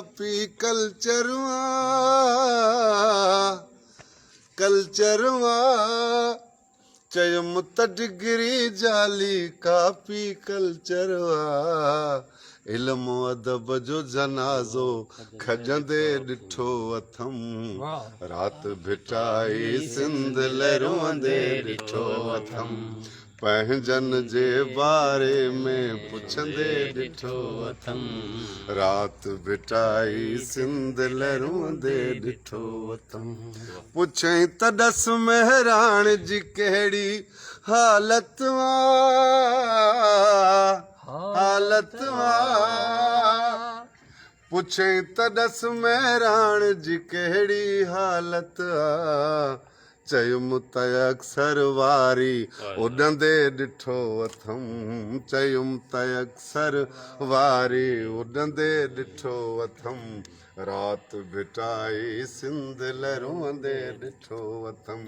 copy कल्चरवा चयुम त degree जाली copy कल्चरवा इल्मु अदब जो जनाज़ो खजंदे ॾिठो अथम रात भिटाई सिंध लहरोंदे ॾिठो अथम पंहिंजन जे बारे में पुछंदे ॾिठो अथम रात भिटाई सिंध लहरोंदे ॾिठो अथम पुछई त दस मेहरान जी कहिड़ी हालत पुछई त दस मेहरान जी कहिड़ी हालत चयुम त अक्सर वारी उॾंदे ॾिठो अथम चयुम त अक्सर वारी उॾंदे ॾिठो अथम रात भिटाई सिंध लहरोंदे ॾिठो अथम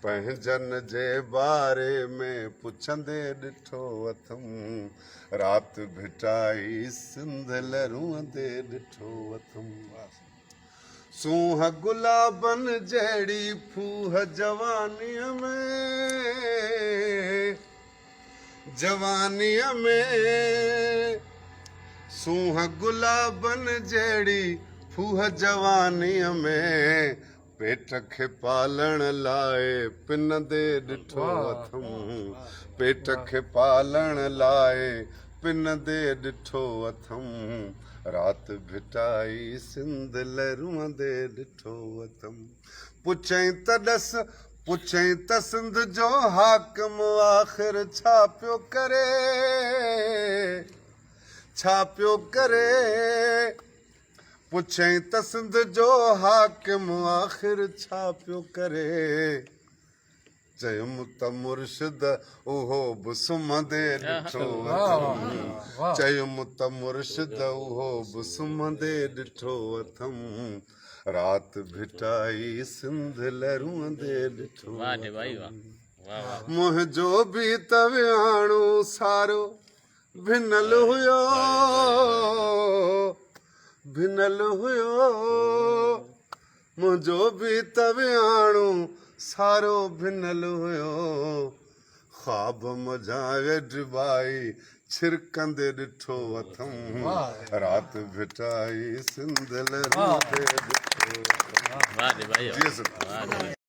पंहिंजन जे बारे में पुछंदे ॾिठो अथम रात भिटाई सिंध लहरोंदे ॾिठो अथम सूंह गुलाबन जहिड़ी फूह जवानीअ में सूंह गुलाबन जहिड़ी फूह जवानीअ में पेट खे पालण लाइ पिनंदे ॾिठो अथम पेट खे पालण लाइ पिनंदे ॾिठो अथम रात भिटाई सिंध लहरोंदे ॾिठो अथम पुछई त सिंध जो हाकिम आख़िर छा पियो करे पुछई त सिंध जो हाकिम आख़िर छा पियो करे चयुम त मुर्शिद उहो बि सुम्हंदे ॾिठो अथम चयुम त मुर्शिद उहो बि सुम्हंदे ॾिठो अथम रात भिटाई सिंध लहरोंदे ॾिठो मुंहिंजो बि त विहाणो सारो भिनल हुयो मुंहिंजो बि त विहाणो सारो भिनल हुयो ख्वाब मझां वेढबाई छिरकंदे ॾिठो अथम रात भिटाई सिंध लहरोंदे ॾिठो अथम